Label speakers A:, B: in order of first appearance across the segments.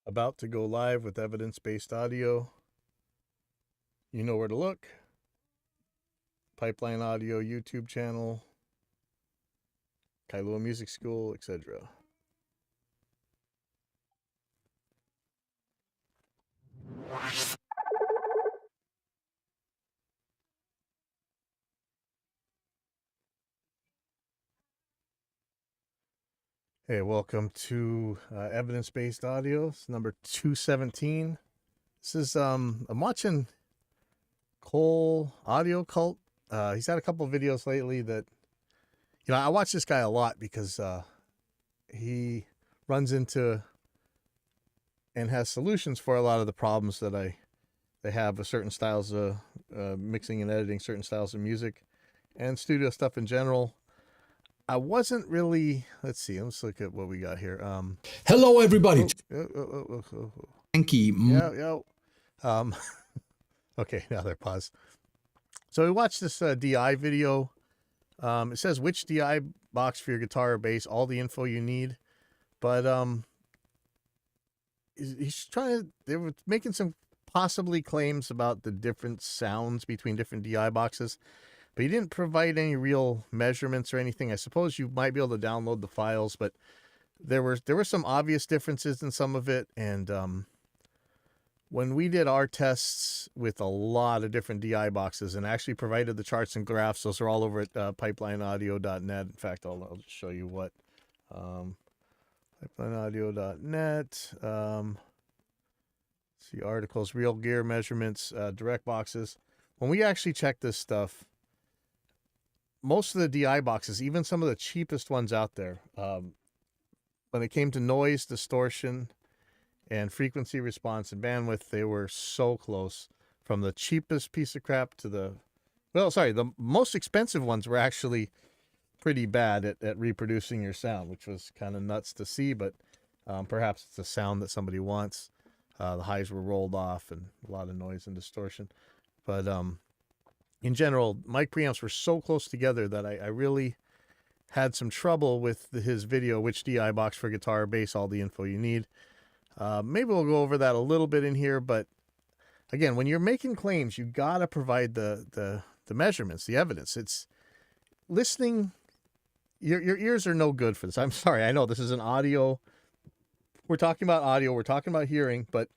A: About to go live with evidence-based audio. You know where to look. Pipeline Audio YouTube channel, Kohle Music School, etc. Hey, welcome to evidence-based audio. It's number 217. This is I'm watching Kohle Audio Cult. He's had a couple of videos lately that, I watch this guy a lot because he runs into and has solutions for a lot of the problems that they have with certain styles of mixing and editing certain styles of music and studio stuff in general. I wasn't really, let's look at what we got here.
B: Hello, everybody.
A: Thank you. Okay, now they're paused. So we watched this DI video. It says which DI box for your guitar or bass, all the info you need. But they were making some possibly claims about the different sounds between different DI boxes. But he didn't provide any real measurements or anything. I suppose you might be able to download the files, but there were some obvious differences in some of it. And when we did our tests with a lot of different DI boxes and actually provided the charts and graphs, those are all over at pipelineaudio.net. In fact, I'll just show you what. Pipelineaudio.net. See articles, real gear measurements, direct boxes. When we actually checked this stuff, most of the DI boxes, even some of the cheapest ones out there, when it came to noise, distortion, and frequency response and bandwidth, they were so close. From the cheapest piece of crap to the most expensive ones were actually pretty bad at reproducing your sound, which was kind of nuts to see, but perhaps it's a sound that somebody wants. The highs were rolled off and a lot of noise and distortion. But in general, mic preamps were so close together that I really had some trouble with his video, which DI box for guitar or bass, all the info you need. Maybe we'll go over that a little bit in here, but again, when you're making claims, you got to provide the measurements, the evidence. It's listening. Your ears are no good for this. I'm sorry. I know this is an audio. We're talking about audio. We're talking about hearing, but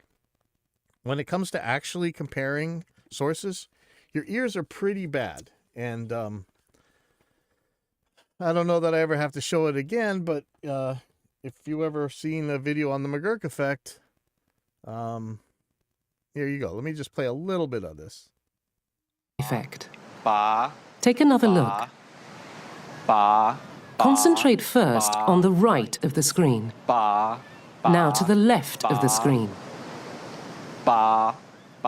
A: when it comes to actually comparing sources, your ears are pretty bad. And I don't know that I ever have to show it again, but if you ever seen a video on the McGurk effect, here you go. Let me just play a little bit of this.
C: Effect.
D: Ba.
C: Take another
D: Ba.
C: look.
D: Ba.
C: Concentrate first on the right of the screen.
D: Ba.
C: Now to the left of the screen.
D: Ba.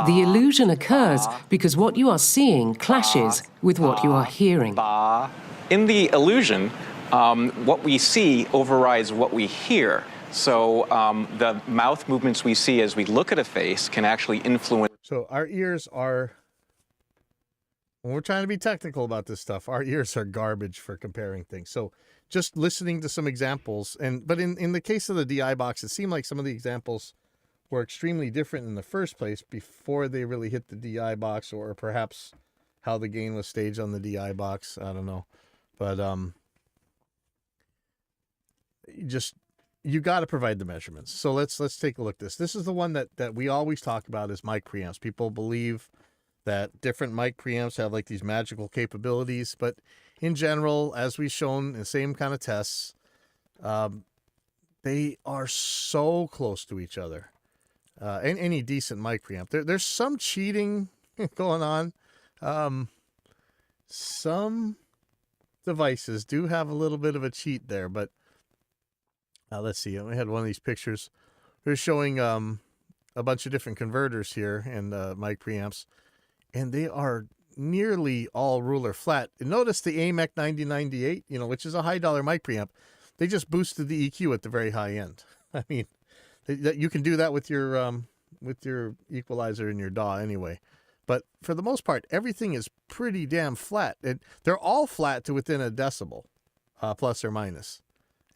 C: The illusion occurs because what you are seeing clashes with what you are hearing.
D: Ba. In the illusion, what we see overrides what we hear. So the mouth movements we see as we look at a face can actually influence.
A: So our ears are, when we're trying to be technical about this stuff, our ears are garbage for comparing things. So just listening to some examples, but in the case of the DI box, it seemed like some of the examples were extremely different in the first place before they really hit the DI box, or perhaps how the gain was staged on the DI box. I don't know. But you got to provide the measurements. So let's take a look at this. This is the one that we always talk about as mic preamps. People believe that different mic preamps have like these magical capabilities, but in general, as we've shown in the same kind of tests, they are so close to each other. Any decent mic preamp. There's some cheating going on. Some devices do have a little bit of a cheat there, but let's see. I had one of these pictures. They're showing a bunch of different converters here and mic preamps, and they are nearly all ruler flat. And notice the AMEC 9098, which is a high dollar mic preamp. They just boosted the EQ at the very high end. I mean, you can do that with your equalizer and your DAW anyway. But for the most part, everything is pretty damn flat. They're all flat to within a decibel, plus or minus.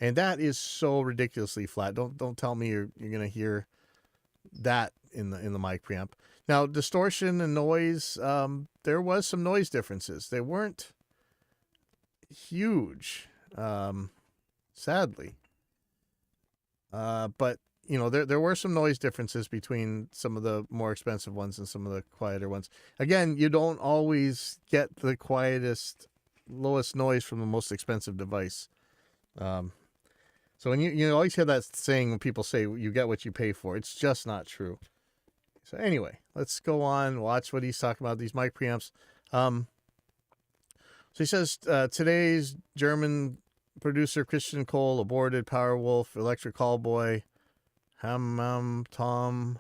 A: And that is so ridiculously flat. Don't tell me you're going to hear that in the mic preamp. Now, distortion and noise, there was some noise differences. They weren't huge, sadly. But there were some noise differences between some of the more expensive ones and some of the quieter ones. Again, you don't always get the quietest, lowest noise from the most expensive device. So when you always hear that saying when people say you get what you pay for, it's just not true. So anyway, let's go on, watch what he's talking about, these mic preamps. So he says, today's German producer Christian Kohle aborted Powerwolf, Electric Callboy, Tom,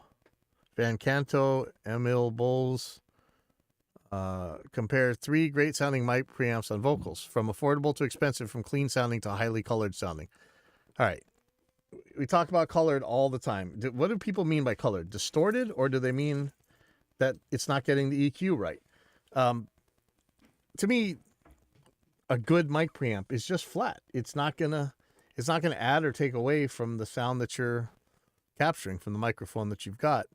A: Van Canto, Emil Bulls. Compare 3 great sounding mic preamps on vocals, from affordable to expensive, from clean sounding to highly colored sounding. All right. We talk about colored all the time. What do people mean by colored? Distorted, or do they mean that it's not getting the EQ right? To me, a good mic preamp is just flat. It's not gonna add or take away from the sound that you're capturing from the microphone that you've got.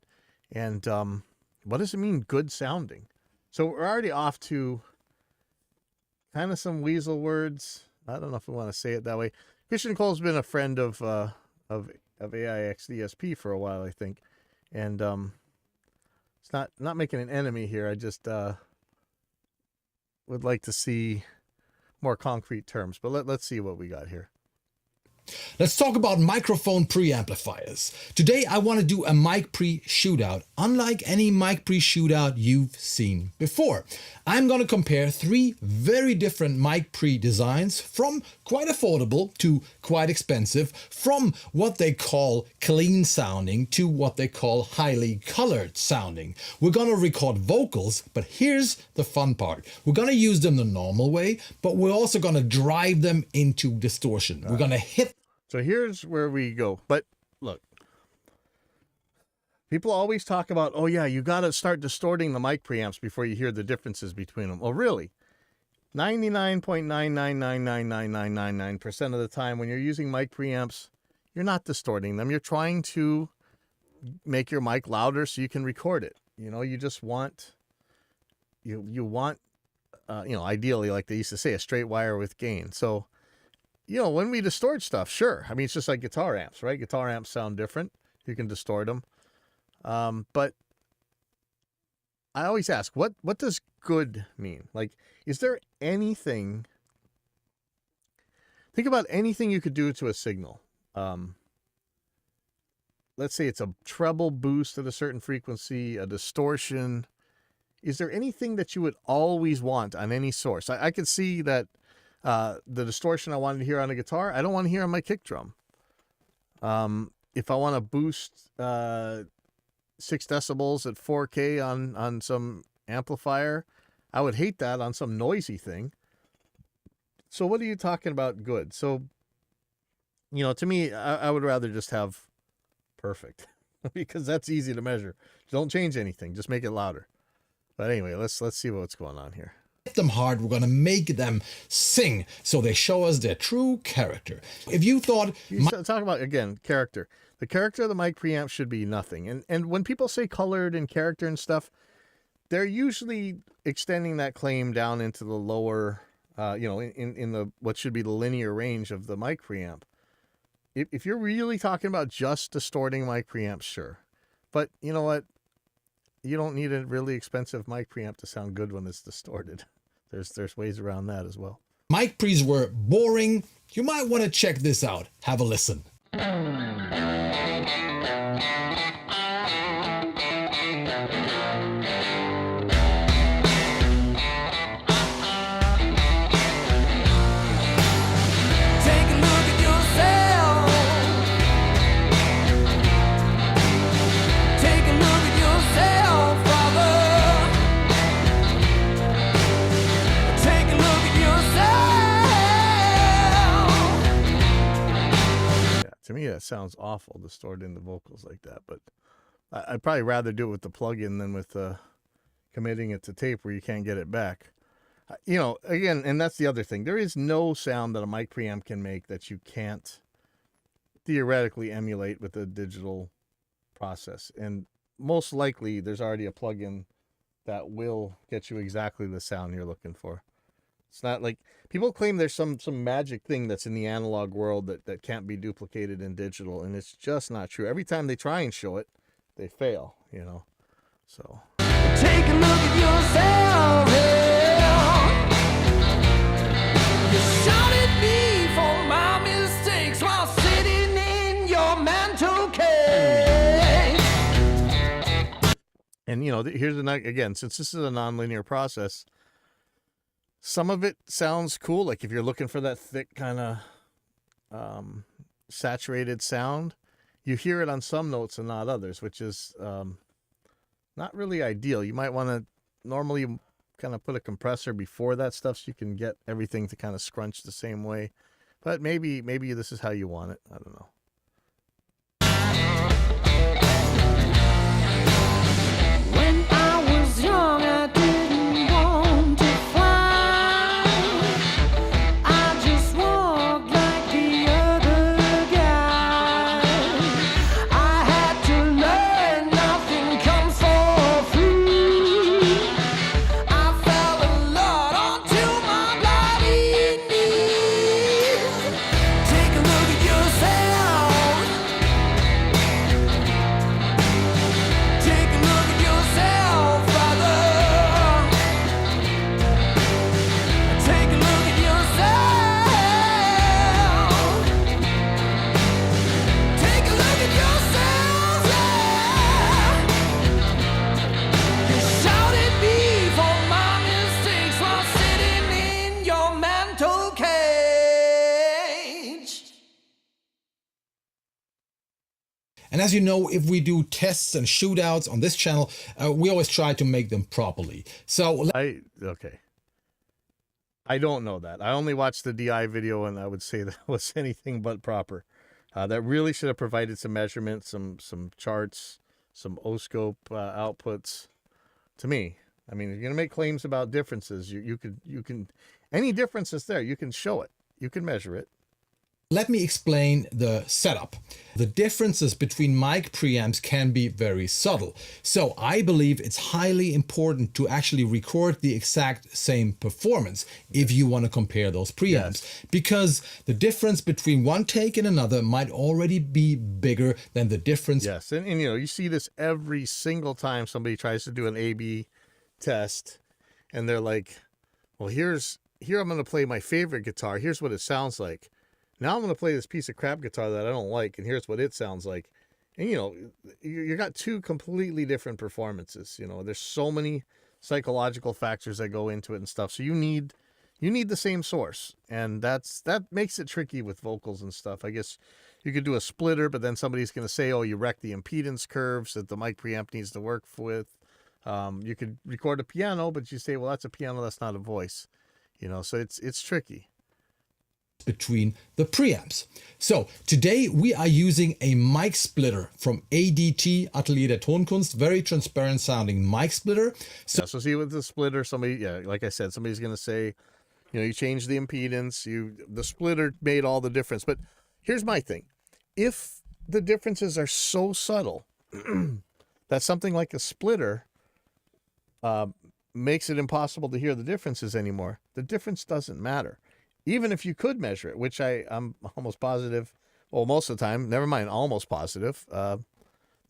A: And what does it mean, good sounding? So we're already off to kind of some weasel words. I don't know if I want to say it that way. Christian Kohle's been a friend of AIX DSP for a while, I think, and it's not making an enemy here. I just would like to see more concrete terms. But let's see what we got here.
B: Let's talk about microphone preamplifiers. Today I want to do a mic pre shootout, unlike any mic pre shootout you've seen before. I'm going to compare 3 very different mic pre designs, from quite affordable to quite expensive, from what they call clean sounding to what they call highly colored sounding. We're going to record vocals, but here's the fun part. We're going to use them the normal way, but we're also going to drive them into distortion. We're going to hit.
A: So here's where we go. But look, people always talk about, oh yeah, you got to start distorting the mic preamps before you hear the differences between them. Well, really, 99.9999999% of the time when you're using mic preamps, you're not distorting them. You're trying to make your mic louder so you can record it. You just want, you want, ideally, like they used to say, a straight wire with gain. So, when we distort stuff, sure. I mean, it's just like guitar amps, right? Guitar amps sound different. You can distort them. But I always ask, what does good mean? Like, is there anything, think about anything you could do to a signal. Let's say it's a treble boost at a certain frequency, a distortion. Is there anything that you would always want on any source? I could see that the distortion I wanted to hear on a guitar, I don't want to hear on my kick drum. If I want to boost 6 decibels at 4K on some amplifier, I would hate that on some noisy thing. So what are you talking about good? So, to me, I would rather just have perfect because that's easy to measure. Don't change anything. Just make it louder. But anyway, let's see what's going on here.
B: Them hard, we're going to make them sing so they show us their true character. If you thought
A: talk about, again, character, the character of the mic preamp should be nothing. And when people say colored and character and stuff, they're usually extending that claim down into the lower, in the what should be the linear range of the mic preamp. If you're really talking about just distorting mic preamps, sure. But you know what? You don't need a really expensive mic preamp to sound good when it's distorted. There's ways around that as well.
B: mic pre's were boring, you might want to check this out. Have a listen.
A: To me, that sounds awful, distorting the vocals like that. But I'd probably rather do it with the plug-in than with committing it to tape where you can't get it back. Again, and that's the other thing. There is no sound that a mic preamp can make that you can't theoretically emulate with a digital process, and most likely there's already a plugin that will get you exactly the sound you're looking for. It's not like people claim there's some magic thing that's in the analog world that can't be duplicated in digital, and it's just not true. Every time they try and show it, they fail, you know. So
E: take a look at yourself. You shouted me for my mistakes while sitting in your mental cage.
A: And you know, here's again, since this is a nonlinear process, some of it sounds cool. Like if you're looking for that thick kind of saturated sound, you hear it on some notes and not others, which is not really ideal. You might want to normally kind of put a compressor before that stuff so you can get everything to kind of scrunch the same way. But maybe this is how you want it. I don't know.
E: When I was young, I didn't want to fly. I just walked like the other guys. I had to learn nothing comes for free. I fell a lot onto my bloody knees. Take a look at yourself. Take a look at yourself, brother. Take a look at yourself. Take a look at yourself. You shouted me for my mistakes while sitting in your mental cage.
B: And as you know, if we do tests and shootouts on this channel, we always try to make them properly. So
A: Okay. I don't know that. I only watched the DI video, and I would say that was anything but proper. That really should have provided some measurements, some charts, some O-scope outputs. To me, I mean, if you're gonna make claims about differences, you can any difference that's there, you can show it, you can measure it.
B: let me explain the setup. The differences between mic preamps can be very subtle. So I believe it's highly important to actually record the exact same performance if you want to compare those preamps, because the difference between one take and another might already be bigger than the difference.
A: Yes, and you know, you see this every single time somebody tries to do an A/B test, and they're like, well, here I'm going to play my favorite guitar. Here's what it sounds like. Now I'm going to play this piece of crap guitar that I don't like, and here's what it sounds like. And, you know, you got two completely different performances. You know, there's so many psychological factors that go into it and stuff. So you need the same source, and that makes it tricky with vocals and stuff. I guess you could do a splitter, but then somebody's going to say, oh, you wrecked the impedance curves that the mic preamp needs to work with. You could record a piano, but you say, well, that's a piano, that's not a voice. You know, so it's tricky
B: Between the preamps. So today we are using a mic splitter from ADT, Atelier der Tonkunst, very transparent sounding mic splitter.
A: So see with the splitter, like I said, somebody's going to say, you know, you changed the impedance, the splitter made all the difference. But here's my thing. If the differences are so subtle that something like a splitter makes it impossible to hear the differences anymore, the difference doesn't matter. Even if you could measure it, which I'm almost positive, well, most of the time, never mind, almost positive,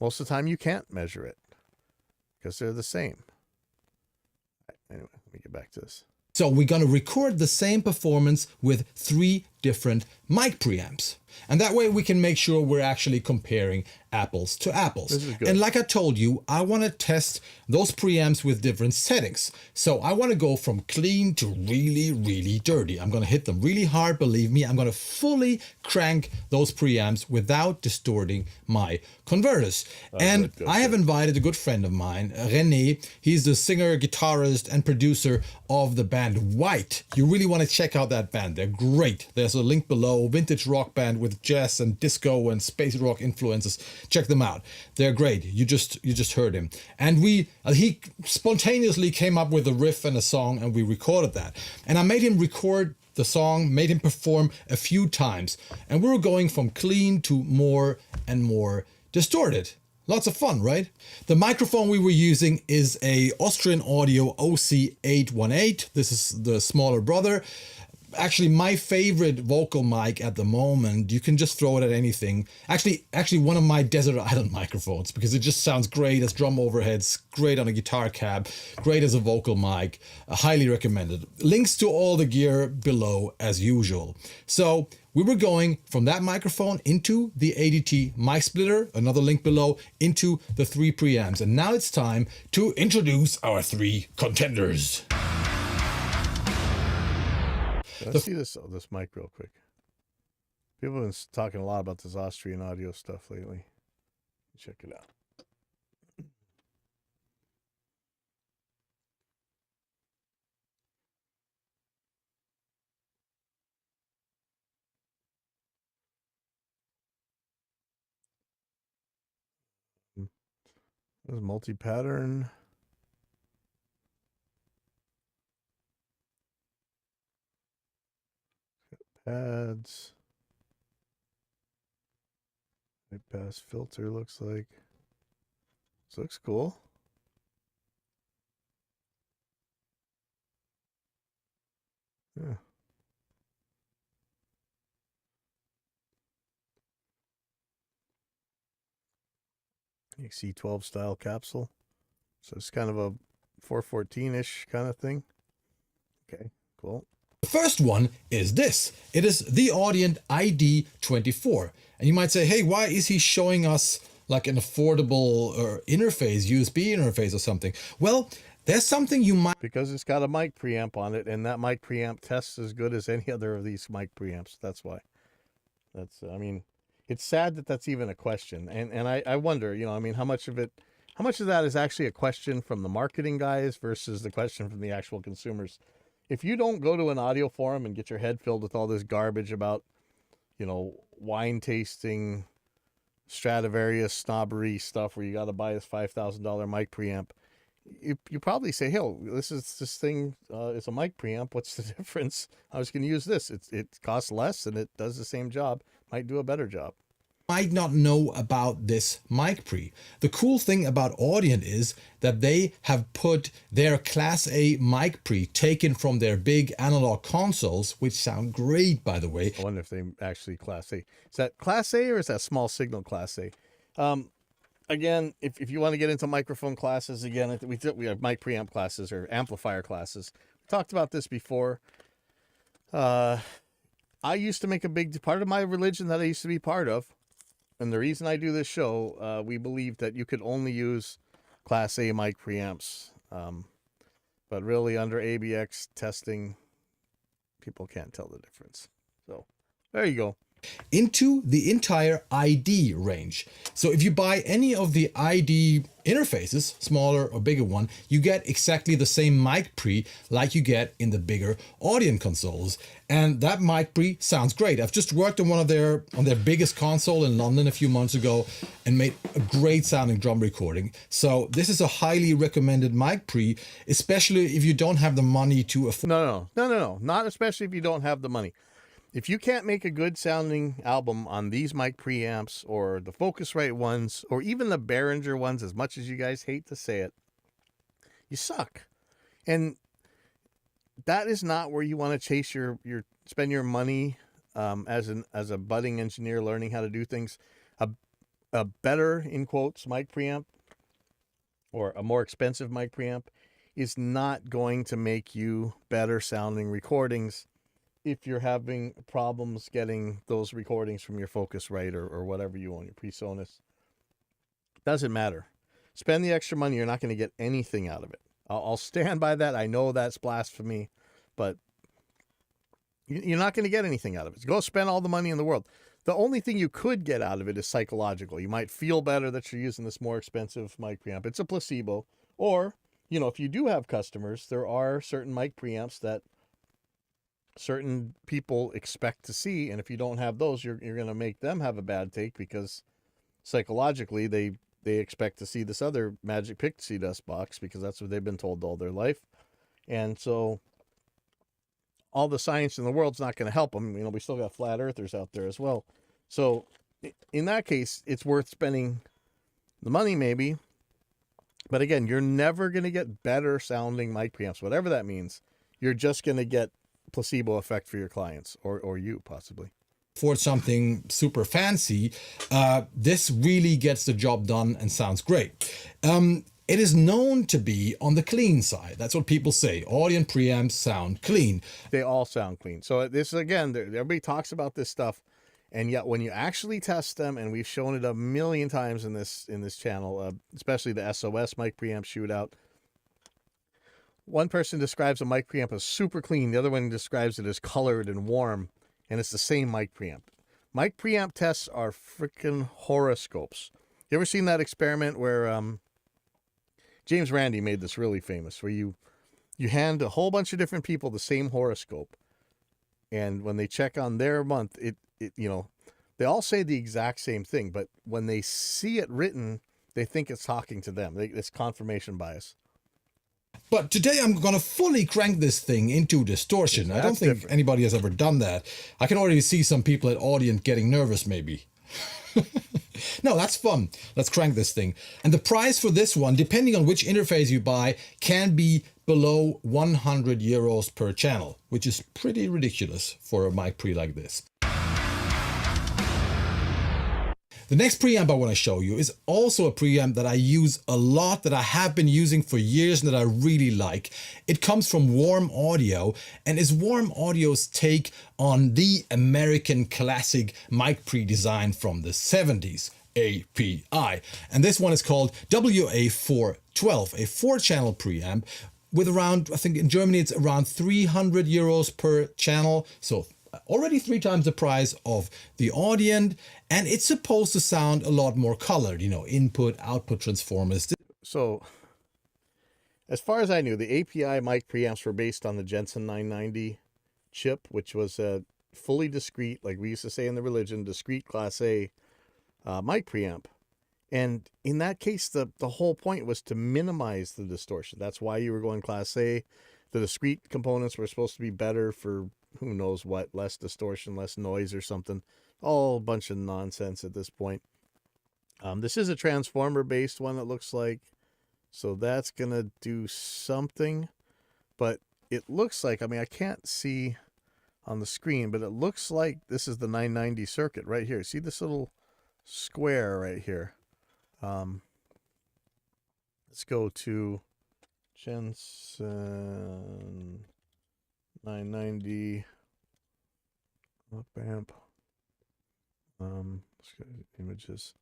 A: most of the time you can't measure it because they're the same. Anyway, let me get back to this.
B: So we're going to record the same performance with 3 different mic preamps. And that way we can make sure we're actually comparing apples to apples.
A: This is good.
B: And like I told you, I want to test those preamps with different settings. So I want to go from clean to really, really dirty. I'm going to hit them really hard, believe me. I'm going to fully crank those preamps without distorting my converters. Good. I have invited a good friend of mine, René. He's the singer, guitarist, and producer of the band White. You really want to check out that band. They're great. There's a link below. Vintage rock band with jazz and disco and space rock influences. Check them out. They're great. You just heard him. And he spontaneously came up with a riff and a song, and we recorded that. And I made him record the song, made him perform a few times. And we were going from clean to more and more distorted. Lots of fun, right? The microphone we were using is a Austrian Audio OC818. This is the smaller brother. Actually, my favorite vocal mic at the moment. You can just throw it at anything. Actually, one of my desert island microphones, because it just sounds great as drum overheads, great on a guitar cab, great as a vocal mic. Highly recommended. Links to all the gear below as usual. So we were going from that microphone into the ADT mic splitter, another link below, into the 3 preamps. And now it's time to introduce our 3 contenders.
A: Let's see this mic real quick. People have been talking a lot about this Austrian audio stuff lately. Check it out. This is multi-pattern. Pads. High pass filter looks like. This looks cool. Yeah. C12 style capsule. So it's kind of a 414-ish kind of thing. Okay, cool.
B: The first one is this. It is the Audient ID24. And you might say, hey, why is he showing us like an affordable interface, USB interface or something? Well, there's something you might...
A: Because it's got a mic preamp on it, and that mic preamp tests as good as any other of these mic preamps. That's why. I mean, it's sad that that's even a question. And I wonder, you know, I mean, how much of that is actually a question from the marketing guys versus the question from the actual consumers? If you don't go to an audio forum and get your head filled with all this garbage about, you know, wine tasting, Stradivarius snobbery stuff where you got to buy this $5,000 mic preamp, you probably say, "Hey, this thing is a mic preamp. What's the difference? I was going to use this. It costs less and it does the same job. Might do a better job."
B: Might not know about this mic pre. The cool thing about Audient is that they have put their Class A mic pre taken from their big analog consoles, which sound great, by the way.
A: I wonder if they actually Class A. Is that Class A or is that small signal Class A? Again, if you want to get into microphone classes, again, we have mic preamp classes or amplifier classes. We talked about this before. I used to make a big part of my religion that I used to be part of. And the reason I do this show, we believe that you could only use Class A mic preamps. But really, under ABX testing, people can't tell the difference. So, there you go.
B: Into the entire ID range. So if you buy any of the ID interfaces, smaller or bigger one, you get exactly the same mic pre like you get in the bigger Audient consoles. And that mic pre sounds great. I've just worked on their biggest console in London a few months ago and made a great sounding drum recording. So this is a highly recommended mic pre, especially if you don't have the money to afford.
A: No. Not especially if you don't have the money. If you can't make a good sounding album on these mic preamps or the Focusrite ones or even the Behringer ones, as much as you guys hate to say it, you suck. And that is not where you want to chase spend your money as a budding engineer learning how to do things. A better, in quotes, mic preamp or a more expensive mic preamp is not going to make you better sounding recordings if you're having problems getting those recordings from your Focusrite or whatever you own, your PreSonus. Doesn't matter. Spend the extra money. You're not going to get anything out of it. I'll stand by that. I know that's blasphemy, but you're not going to get anything out of it. Go spend all the money in the world. The only thing you could get out of it is psychological. You might feel better that you're using this more expensive mic preamp. It's a placebo. Or, you know, if you do have customers, there are certain mic preamps that certain people expect to see, and if you don't have those, you're going to make them have a bad take because psychologically they expect to see this other Magic Pixie Dust box because that's what they've been told all their life. And so all the science in the world's not going to help them. You know, we still got flat earthers out there as well. So in that case, it's worth spending The money maybe, but again, you're never going to get better sounding mic preamps, whatever that means. You're just going to get placebo effect for your clients or you possibly.
B: For something super fancy, this really gets the job done and sounds great. It is known to be on the clean side. That's what people say. Audient preamps sound clean.
A: They all sound clean. So this, again, everybody talks about this stuff, and yet when you actually test them, and we've shown it a million times in this channel, especially the SOS mic preamp shootout. One person describes a mic preamp as super clean. The other one describes it as colored and warm, and it's the same mic preamp. Mic preamp tests are freaking horoscopes. You ever seen that experiment where James Randi made this really famous, where you hand a whole bunch of different people the same horoscope, and when they check on their month, it they all say the exact same thing, but when they see it written, they think it's talking to them. It's confirmation bias.
B: But today I'm going to fully crank this thing into distortion. I don't think anybody has ever done that. I can already see some people at Audient getting nervous maybe. No, that's fun. Let's crank this thing. And the price for this one, depending on which interface you buy, can be below 100 euros per channel, which is pretty ridiculous for a mic pre like this. The next preamp I want to show you is also a preamp that I use a lot, that I have been using for years and that I really like. It comes from Warm Audio and is Warm Audio's take on the American classic mic pre design from the 70s, API. And this one is called WA412, a 4-channel preamp with around, I think in Germany it's around 300 euros per channel. So already 3 times the price of the Audient, and it's supposed to sound a lot more colored, input, output transformers.
A: So as far as I knew, the API mic preamps were based on the Jensen 990 chip, which was a fully discrete, like we used to say in the religion, discrete class A mic preamp. And in that case, the whole point was to minimize the distortion. That's why you were going class A. The discrete components were supposed to be better for who knows what, less distortion, less noise or something. All a bunch of nonsense at this point. This is a transformer based one, it looks like. So that's going to do something. But it looks like, I can't see on the screen, but it looks like this is the 990 circuit right here. See this little square right here? Let's go to Jensen 990 up amp. Let's go to images.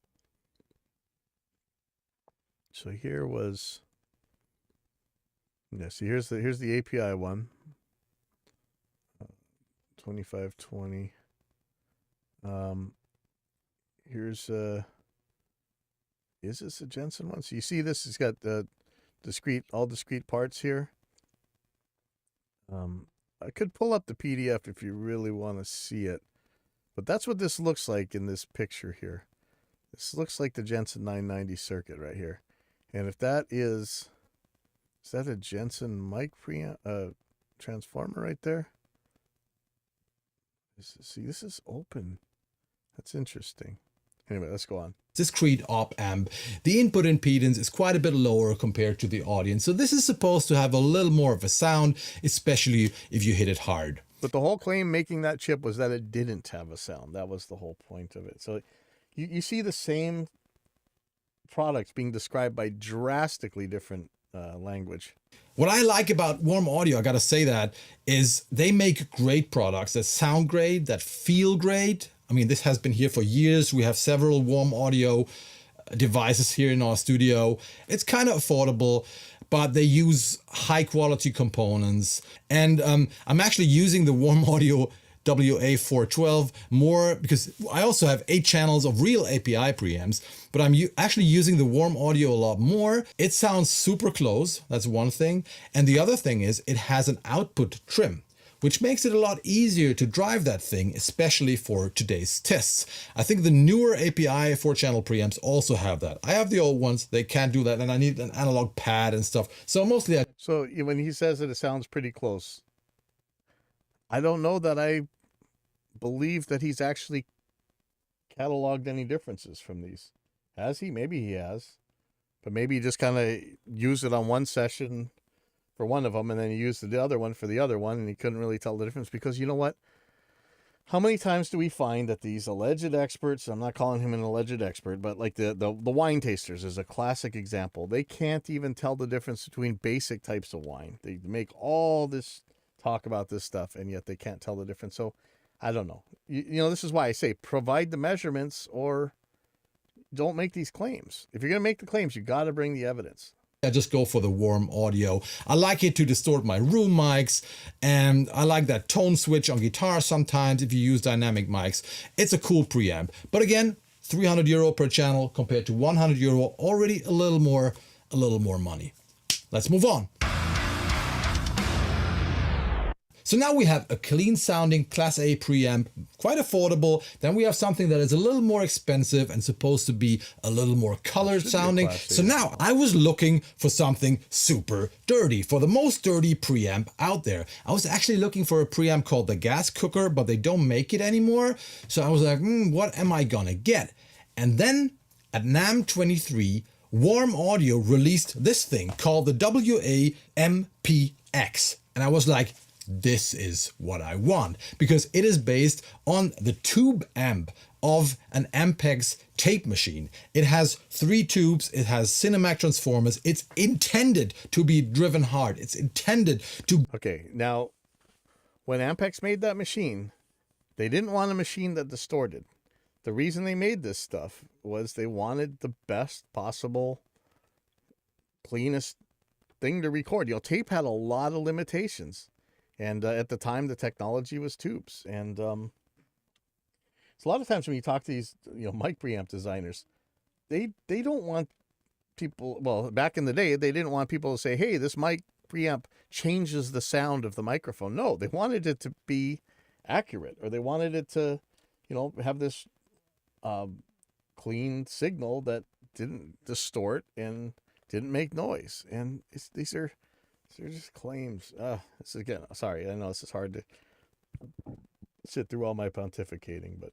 A: So here was, yeah, see here's the API one. 2520. Here's is this a Jensen one? So you see this, it's got the all discrete parts here. I could pull up the PDF if you really want to see it, but that's what this looks like in this picture here. This looks like the Jensen 990 circuit right here. And if that is that a Jensen mic preamp transformer right there? See, this is open. That's interesting. Anyway, let's go on.
B: Discrete op amp. The input impedance is quite a bit lower compared to the Audient. So this is supposed to have a little more of a sound, especially if you hit it hard.
A: But the whole claim making that chip was that it didn't have a sound. That was the whole point of it. So you see the same products being described by drastically different language.
B: What I like about Warm Audio, I gotta say that, is they make great products that sound great, that feel great. This has been here for years. We have several Warm Audio devices here in our studio. It's kind of affordable, but they use high quality components. And I'm actually using the Warm Audio WA412 more because I also have 8 channels of real API preamps, but I'm actually using the Warm Audio a lot more. It sounds super close. That's one thing. And the other thing is it has an output trim, which makes it a lot easier to drive that thing, especially for today's tests. I think the newer API 4-channel preamps also have that. I have the old ones, they can't do that, and I need an analog pad and stuff. So mostly
A: So when he says that it sounds pretty close, I don't know that I believe that he's actually cataloged any differences from these. Has he? Maybe he has. But maybe he just kind of used it on one session for one of them, and then he used the other one for the other one, and he couldn't really tell the difference. Because you know what? How many times do we find that these alleged experts, I'm not calling him an alleged expert, but like the wine tasters is a classic example. They can't even tell the difference between basic types of wine. They make all this talk about this stuff, and yet they can't tell the difference. So I don't know. You know, this is why I say provide the measurements or don't make these claims. If you're going to make the claims, you got to bring the evidence.
B: I just go for the warm audio. I like it to distort my room mics, and I like that tone switch on guitar sometimes if you use dynamic mics. It's a cool preamp. But again, €300 per channel compared to €100, already a little more money. Let's move on. So now we have a clean sounding Class A preamp, quite affordable. Then we have something that is a little more expensive and supposed to be a little more colored sounding. So now I was looking for something super dirty, for the most dirty preamp out there. I was actually looking for a preamp called the Gas Cooker, but they don't make it anymore. So I was like, what am I gonna get? And then at NAMM 23, Warm Audio released this thing called the WA-MPX. And I was like, this is what I want, because it is based on the tube amp of an Ampex tape machine. It has 3 tubes, it has Cinemac transformers, it's intended to be driven hard, it's intended to...
A: Okay, now, when Ampex made that machine, they didn't want a machine that distorted. The reason they made this stuff was they wanted the best possible, cleanest thing to record. You know, tape had a lot of limitations. And at the time, the technology was tubes. And so a lot of times when you talk to these, mic preamp designers, they don't want people, well, back in the day, they didn't want people to say, hey, this mic preamp changes the sound of the microphone. No, they wanted it to be accurate, or they wanted it to, have this clean signal that didn't distort and didn't make noise. And they're just claims. This is, again, sorry, I know this is hard to sit through all my pontificating, but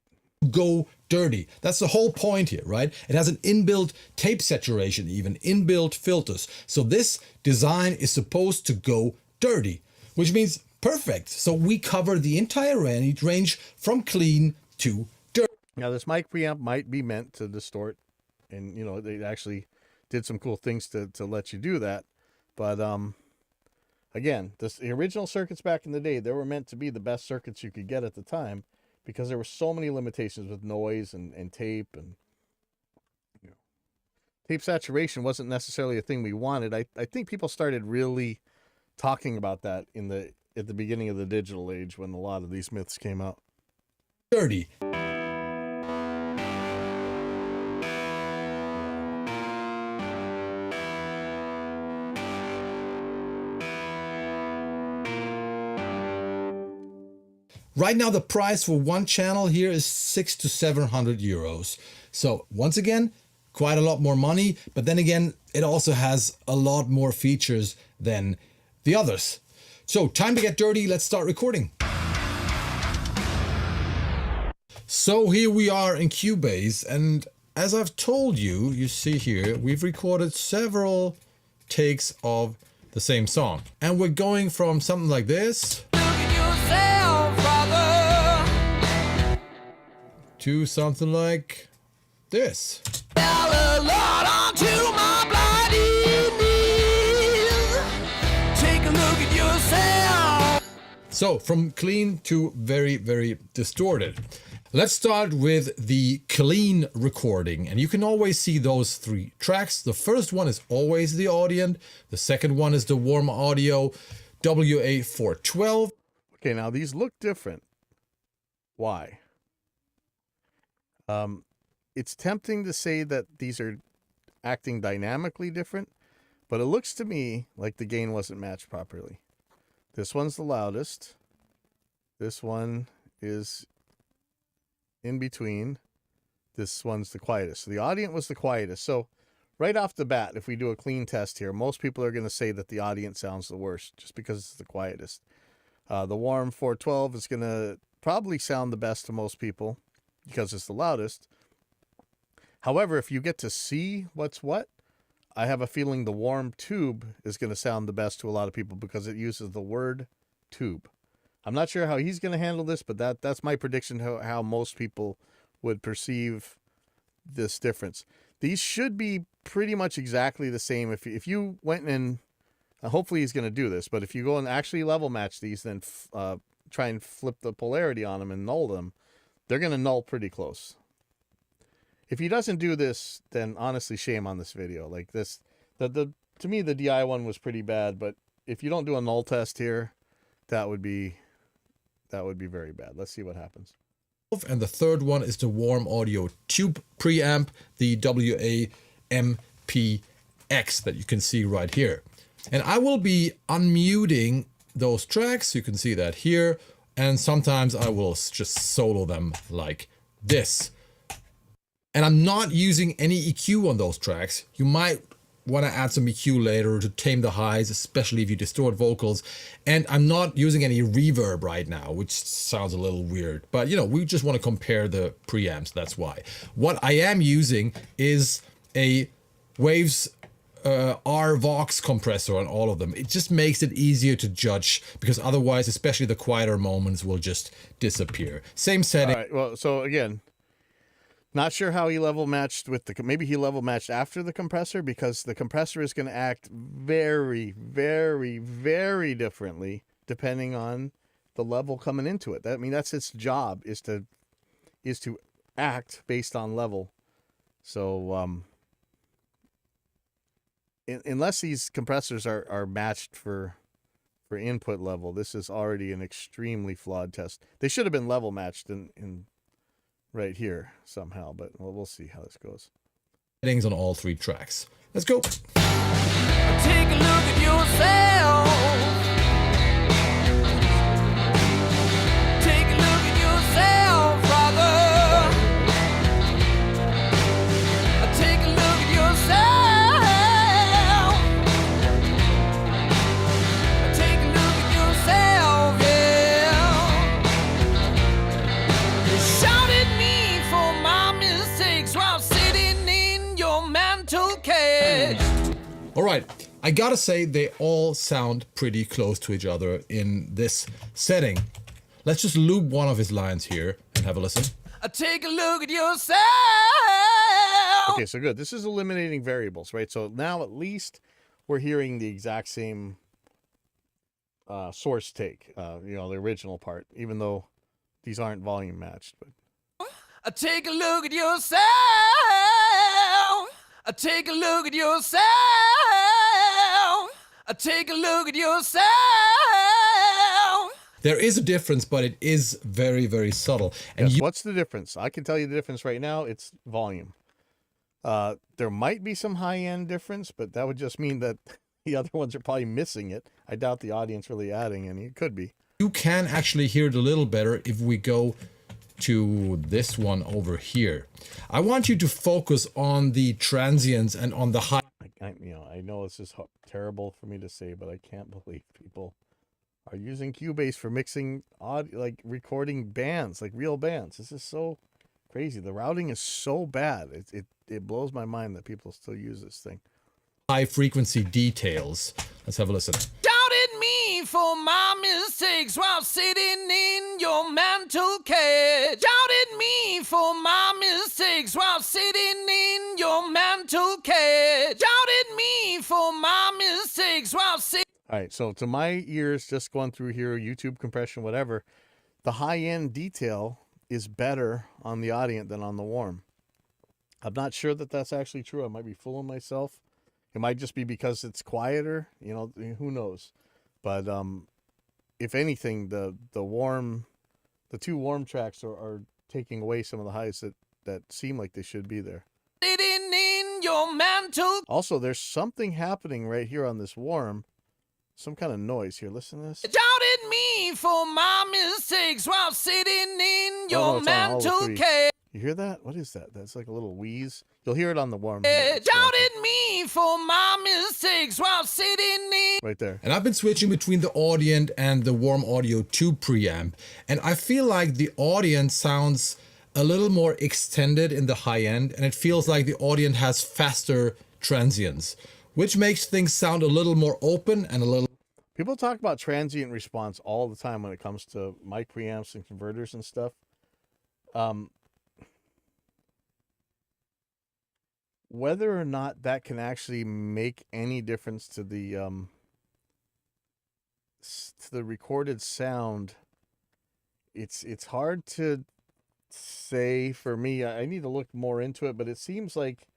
B: go dirty. That's the whole point here, right? It has an inbuilt tape saturation, even inbuilt filters. So this design is supposed to go dirty, which means perfect. So we cover the entire range from clean to dirty.
A: Now this mic preamp might be meant to distort, and they actually did some cool things to let you do that, but again, the original circuits back in the day, they were meant to be the best circuits you could get at the time, because there were so many limitations with noise and tape, and tape saturation wasn't necessarily a thing we wanted. I think people started really talking about that at the beginning of the digital age, when a lot of these myths came out.
B: Dirty. Right now, the price for one channel here is €600 to €700. So once again, quite a lot more money, but then again, it also has a lot more features than the others. So time to get dirty. Let's start recording. So here we are in Cubase, and as I've told you, you see here, we've recorded several takes of the same song. And we're going from something like this to something like this. So from clean to very, very distorted. Let's start with the clean recording, and you can always see those 3 tracks. The first one is always the Audient. The second one is the Warm Audio WA-412.
A: Okay, now these look different. Why? It's tempting to say that these are acting dynamically different, but it looks to me like the gain wasn't matched properly. This one's the loudest. This one is in between. This one's the quietest. So the Audient was the quietest. So right off the bat, if we do a clean test here, most people are going to say that the Audient sounds the worst just because it's the quietest. The Warm 412 is going to probably sound the best to most people because it's the loudest. However, if you get to see what's what, I have a feeling the warm tube is going to sound the best to a lot of people because it uses the word tube. I'm not sure how he's going to handle this, but that's my prediction how most people would perceive this difference. These should be pretty much exactly the same. If you went and hopefully he's going to do this, but if you go and actually level match these, then try and flip the polarity on them and null them, they're going to null pretty close. If he doesn't do this, then honestly, shame on this video. Like this, to me, the DI one was pretty bad, but if you don't do a null test here, that would be very bad. Let's see what happens.
B: And the third one is the warm audio tube preamp, the WA-MP-X that you can see right here. And I will be unmuting those tracks. You can see that here. And sometimes I will just solo them like this. And I'm not using any EQ on those tracks. You might want to add some EQ later to tame the highs, especially if you distort vocals. And I'm not using any reverb right now, which sounds a little weird. But, you know, we just want to compare the preamps. That's why. What I am using is a Waves RVox compressor on all of them. It just makes it easier to judge because otherwise, especially the quieter moments will just disappear. Same setting.
A: All right. Well, so again, not sure how he level matched with maybe he level matched after the compressor because the compressor is going to act very, very, very differently depending on the level coming into it. I mean, that's its job is to act based on level. So, unless these compressors are matched for input level, this is already an extremely flawed test. They should have been level matched in right here somehow, but we'll see how this goes.
B: Settings on all three tracks. Let's go.
E: Take a look at yourself. Take a look at yourself, brother. Take a look at yourself. Take a look at yourself, yeah. Shout at me for my mistakes while sitting in your mantle cage.
B: All right, I gotta say they all sound pretty close to each other in this setting. Let's just loop one of his lines here and have a listen.
E: Take a look at yourself.
A: Okay, so good. This is eliminating variables, right? So now at least we're hearing the exact same source take, you know, the original part, even though these aren't volume matched. But
E: Take a look at yourself. Take a look at yourself. Take a look at yourself.
B: There is a difference, but it is very, very subtle. And
A: yes, what's the difference? I can tell you the difference right now. It's volume. There might be some high-end difference, but that would just mean that the other ones are probably missing it. I doubt the audience really adding any. It could be.
B: you can actually hear it a little better if we go to this one over here. I want you to focus on the transients and on the high.
A: I know this is terrible for me to say, but I can't believe people are using Cubase for mixing audio, like recording bands, like real bands. This is so crazy. The routing is so bad. It blows my mind that people still use this thing.
B: High frequency details. Let's have a listen.
E: Doubted me for my mistakes while sitting in your mantle cage. Doubted me for my mistakes while sitting in your mantle cage. Doubted me for my mistakes while sitting.
A: All right, so to my ears, just going through here, YouTube compression, whatever, the high-end detail is better on the Audient than on the Warm. I'm not sure that that's actually true. I might be fooling myself. It might just be because it's quieter, you know, who knows. But if anything, the two Warm tracks are taking away some of the highs that seem like they should be there.
E: Sitting in your mantle.
A: Also, there's something happening right here on this Warm. Some kind of noise here. Listen to this.
E: Doubted me for my mistakes while sitting in your
A: it's on all
E: mantle
A: three.
E: cage.
A: You hear that? What is that? That's like a little wheeze. You'll hear it on the Warm.
E: Doubted me for my mistakes while sitting in.
A: Right there.
B: And I've been switching between the Audient and the Warm Audio 2 preamp. And I feel like the Audient sounds a little more extended in the high end, and it feels like the audience has faster transients, which makes things sound a little more open and a little...
A: People talk about transient response all the time when it comes to mic preamps and converters and stuff. Whether or not that can actually make any difference to the recorded sound, it's hard to say for me. I need to look more into it, but it seems like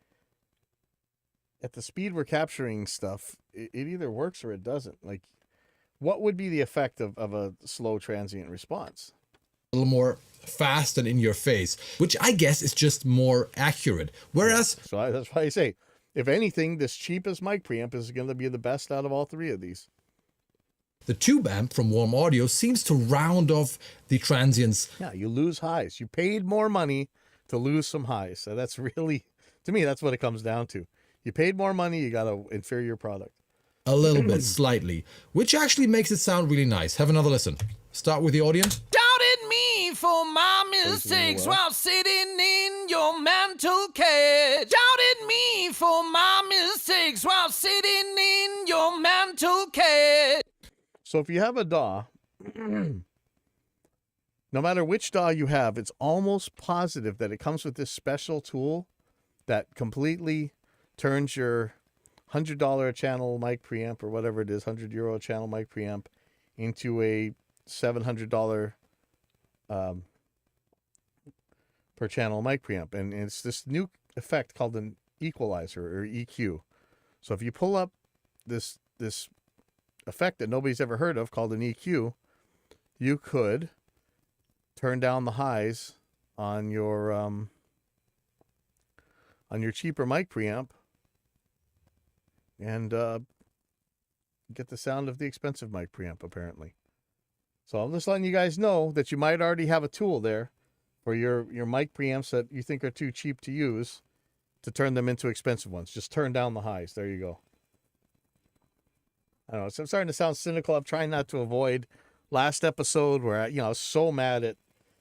A: at the speed we're capturing stuff, it either works or it doesn't. Like, what would be the effect of a slow transient response?
B: A little more fast and in your face, which I guess is just more accurate. Whereas,
A: That's why I say, if anything, this cheapest mic preamp is going to be the best out of all three of these.
B: the tube amp from Warm Audio seems to round off the transients.
A: Yeah, you lose highs. You paid more money to lose some highs. So that's really, to me, that's what it comes down to. You paid more money, you got an inferior product.
B: A little bit, slightly, which actually makes it sound really nice. Have another listen. Start with the audience.
E: Doubted me for my mistakes while sitting in your mantle cage. Doubted me for my mistakes while sitting in your mantle cage.
A: So if you have a DAW, no matter which DAW you have, it's almost positive that it comes with this special tool that completely turns your $100 a channel mic preamp, or whatever it is, €100 a channel mic preamp, into a $700 per channel mic preamp. And it's this new effect called an equalizer, or EQ. So if you pull up this effect that nobody's ever heard of called an EQ, you could turn down the highs on your cheaper mic preamp and get the sound of the expensive mic preamp, apparently. So I'm just letting you guys know that you might already have a tool there for your mic preamps that you think are too cheap to use to turn them into expensive ones. Just turn down the highs. There you go. I don't know. So I'm starting to sound cynical. I'm trying not to avoid last episode where I was so mad at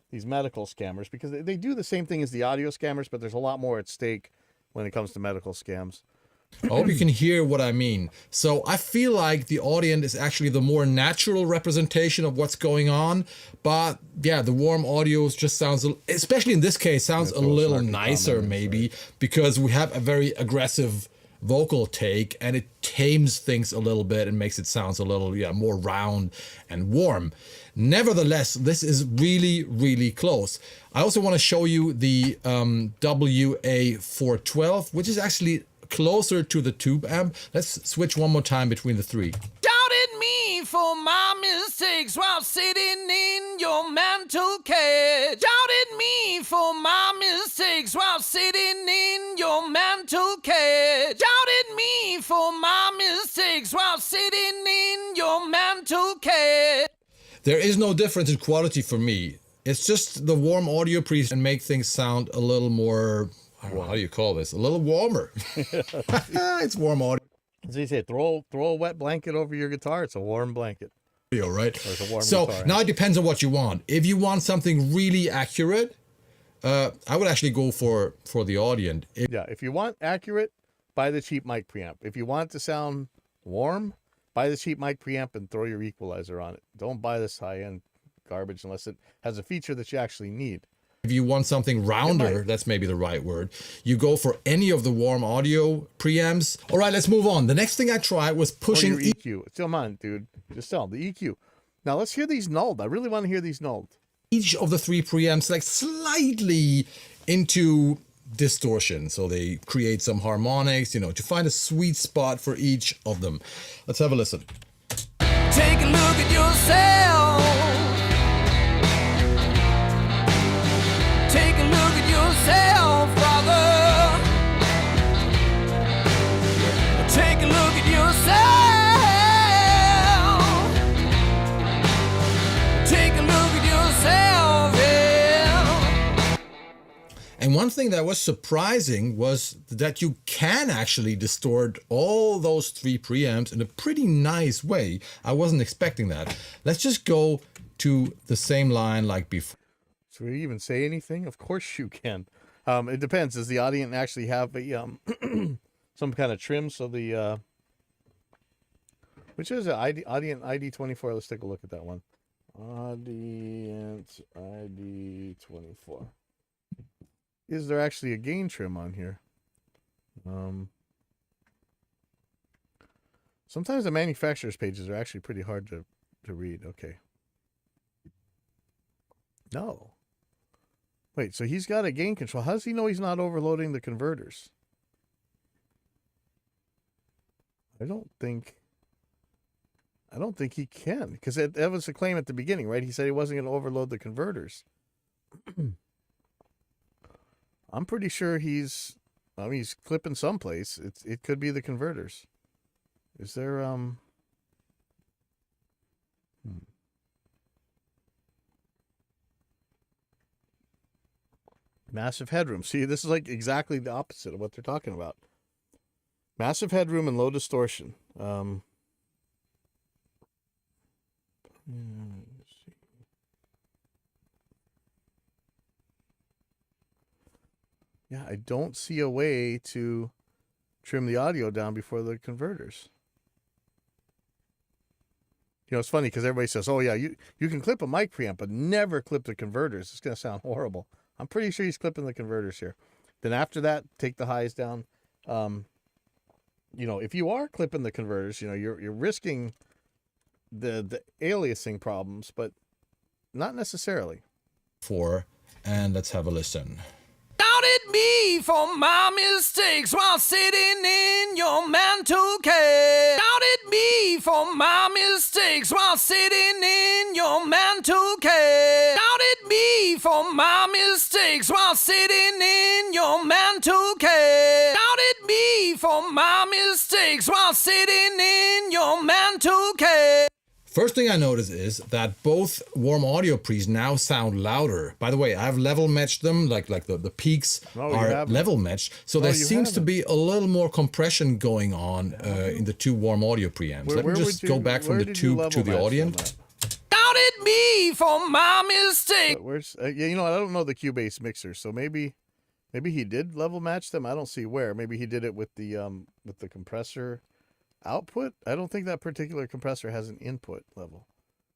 A: these medical scammers, because they do the same thing as the audio scammers, but there's a lot more at stake when it comes to medical scams.
B: I hope you can hear what I mean. So I feel like the audience is actually the more natural representation of what's going on. But yeah, the Warm Audio just sounds, especially in this case, sounds a little nicer maybe, because we have a very aggressive vocal take and it tames things a little bit and makes it sound a little more round and warm. Nevertheless, this is really, really close. I also want to show you the WA412, which is actually closer to the tube amp. Let's switch one more time between the three.
E: Doubted me for my mistakes while sitting in your mantle cage. Doubted me for my mistakes while sitting in your mantle cage. Doubted me for my mistakes while sitting in your mantle cage.
B: There is no difference in quality for me. It's just the Warm Audio preset and make things sound a little more, I don't know, how do you call this? A little warmer. It's Warm Audio.
A: As they say, throw a wet blanket over your guitar. It's a warm blanket.
B: Right?
A: Or it's a warm
B: So
A: guitar,
B: now it depends on what you want. If you want something really accurate, I would actually go for the audience.
A: If you want accurate, buy the cheap mic preamp. If you want it to sound warm, buy the cheap mic preamp and throw your equalizer on it. Don't buy this high-end garbage unless it has a feature that you actually need.
B: If you want something rounder, that's maybe the right word, you go for any of the Warm Audio preamps. All right, let's move on. The next thing I tried was pushing
A: your EQ. Come on, dude. Just tell them the EQ. Now let's hear these nulled. I really want to hear these nulled.
B: each of the three preamps like slightly into distortion. So they create some harmonics, to find a sweet spot for each of them. Let's have a listen.
E: Take a look at yourself. Take a look at yourself, brother. Take a look at yourself. Take a look at yourself, yeah.
B: And one thing that was surprising was that you can actually distort all those three preamps in a pretty nice way. I wasn't expecting that. Let's just go to the same line like before.
A: Should we even say anything? Of course you can. It depends. Does the audience actually have a some kind of trim? So the which is it? Audience ID 24. Let's take a look at that one. Audience ID 24. Is there actually a gain trim on here? Sometimes the manufacturer's pages are actually pretty hard to read. Okay. No. Wait, so he's got a gain control. How does he know he's not overloading the converters? I don't think he can, because that was the claim at the beginning, right? He said he wasn't going to overload the converters. I'm pretty sure he's clipping someplace. It could be the converters. Is there massive headroom? See, this is like exactly the opposite of what they're talking about. Massive headroom and low distortion. Yeah, I don't see a way to trim the audio down before the converters. You know, it's funny because everybody says, oh, yeah, you can clip a mic preamp, but never clip the converters. It's going to sound horrible. I'm pretty sure he's clipping the converters here. Then after that, take the highs down. You know, if you are clipping the converters, you know, you're risking the aliasing problems, but not necessarily.
B: And let's have a listen.
E: Doubted me for my mistakes while sitting in your mantle cage. Doubted me for my mistakes while sitting in your mantle cage. Doubted me for my mistakes while sitting in your mantle cage. Doubted me for my mistakes while sitting in your mantle cage.
B: First thing I notice is that both warm audio pre's now sound louder. By the way, I've level matched them, like the peaks are level matched. So there seems to be a little more compression going on in the two warm audio preamps. Let me just go back from the tube to the audience.
E: Doubted me for my mistake.
A: Where's yeah, you know, I don't know the Cubase mixer, so maybe he did level match them. I don't see where. Maybe he did it with the compressor output. I don't think that particular compressor has an input level,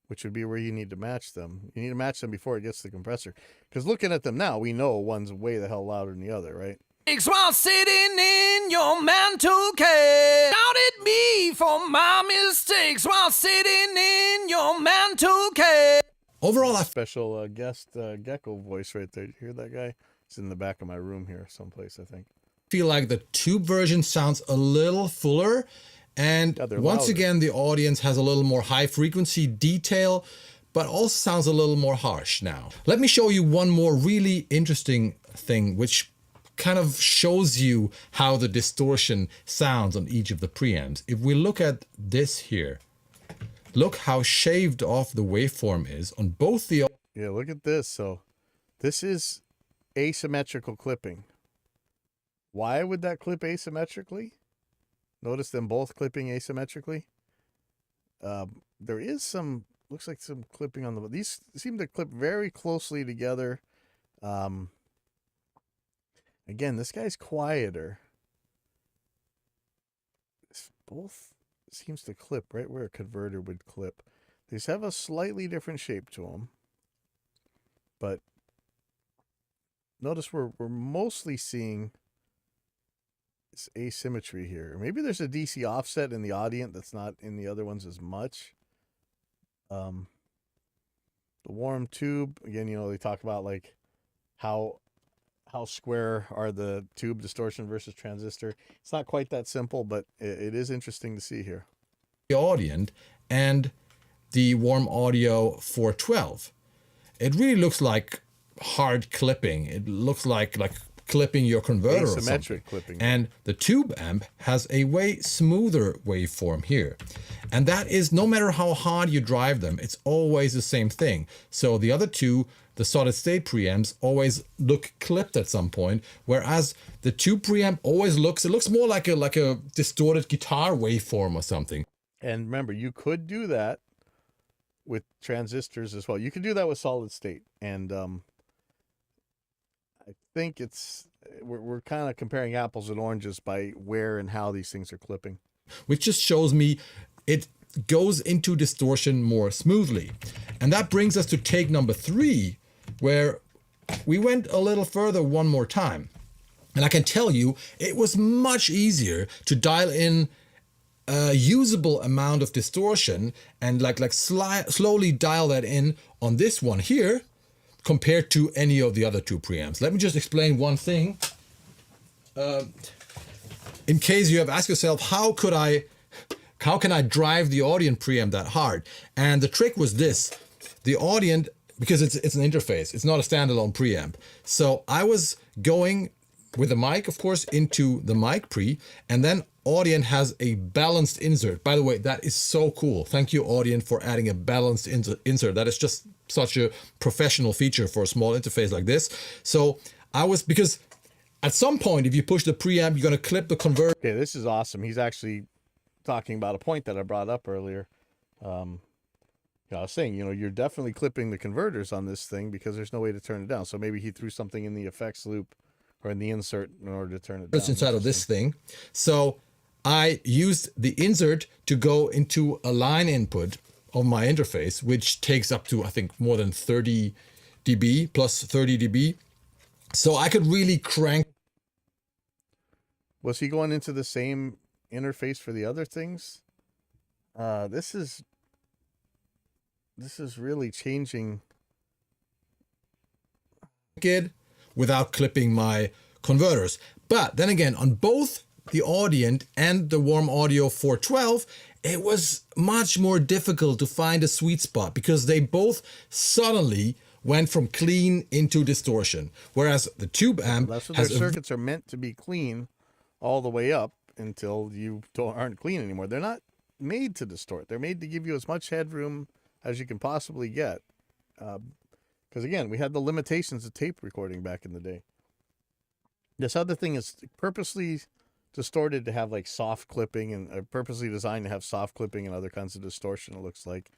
A: which would be where you need to match them. You need to match them before it gets the compressor. Because looking at them now, we know one's way the hell louder than the other, right?
E: While sitting in your mantle cage. Doubted me for my mistakes while sitting in your mantle cage.
B: Overall,
A: Special guest gecko voice right there. You hear that guy? It's in the back of my room here someplace, I think.
B: feel like the tube version sounds a little fuller. And once again, the audience has a little more high frequency detail, but also sounds a little more harsh now. Let me show you one more really interesting thing, which kind of shows you how the distortion sounds on each of the preamps. If we look at this here, look how shaved off the waveform is on both the...
A: Yeah, look at this. So this is asymmetrical clipping. Why would that clip asymmetrically? Notice them both clipping asymmetrically. There is some, looks like some clipping on the, these seem to clip very closely together. Again, this guy's quieter. This both seems to clip right where a converter would clip. These have a slightly different shape to them. But notice we're mostly seeing this asymmetry here. Maybe there's a DC offset in the audient that's not in the other ones as much. The warm tube, again, you know, they talk about like how square are the tube distortion versus transistor. It's not quite that simple, but it is interesting to see here.
B: The audient and the warm audio 412. It really looks like hard clipping. It looks like clipping your converter or something.
A: Clipping.
B: And the tube amp has a way smoother waveform here. And that is, no matter how hard you drive them, it's always the same thing. So the other two, the solid state preamps, always look clipped at some point, whereas the tube preamp always looks more like a distorted guitar waveform or something.
A: And remember, you could do that with transistors as well. You could do that with solid state. And I think we're kind of comparing apples and oranges by where and how these things are clipping.
B: Which just shows me it goes into distortion more smoothly. And that brings us to take number 3, where we went a little further one more time. And I can tell you, it was much easier to dial in a usable amount of distortion and slowly dial that in on this one here compared to any of the other 2 preamps. Let me just explain one thing. In case you have asked yourself, how can I drive the Audient preamp that hard? And the trick was this: the Audient, because it's an interface, it's not a standalone preamp. So I was going with the mic, of course, into the mic pre, and then Audient has a balanced insert. By the way, that is so cool. Thank you, Audient, for adding a balanced insert. That is just such a professional feature for a small interface like this. So because at some point, if you push the preamp, you're going to clip the converter.
A: Okay, this is awesome. He's actually talking about a point that I brought up earlier. I was saying, you're definitely clipping the converters on this thing because there's no way to turn it down. So maybe he threw something in the effects loop or in the insert in order to turn it down.
B: It's inside of this thing. So I used the insert to go into a line input of my interface, which takes up to, I think, more than 30 dB plus 30 dB. So I could really crank.
A: Was he going into the same interface for the other things? This is really changing
B: it without clipping my converters. But then again, on both the Audient and the Warm Audio 412, it was much more difficult to find a sweet spot because they both suddenly went from clean into distortion. Whereas the tube amp
A: that's what their circuits are meant to be clean all the way up until you aren't clean anymore. They're not made to distort. They're made to give you as much headroom as you can possibly get. Because again, we had the limitations of tape recording back in the day. This other thing is purposely distorted to have like soft clipping and purposely designed to have soft clipping and other kinds of distortion, it looks like.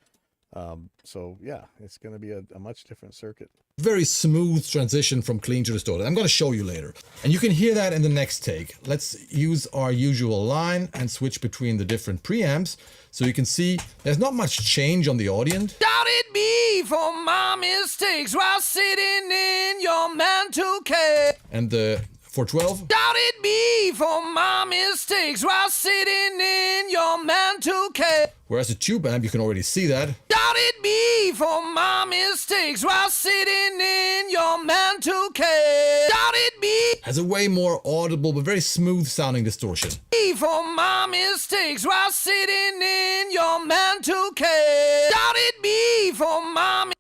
A: So yeah, it's going to be a much different circuit.
B: Very smooth transition from clean to distorted. I'm going to show you later. And you can hear that in the next take. Let's use our usual line and switch between the different preamps. So you can see there's not much change on the Audient.
E: Doubted me for my mistakes while sitting in your mantle cave.
B: And the 412.
E: Doubted me for my mistakes while sitting in your mantle cave.
B: Whereas the tube amp, you can already see that.
E: Doubted me for my mistakes while sitting in your mantle cave. Doubted me
B: Has a way more audible but very smooth sounding distortion.
E: for my mistakes while sitting in your mantle cave. Doubted me for my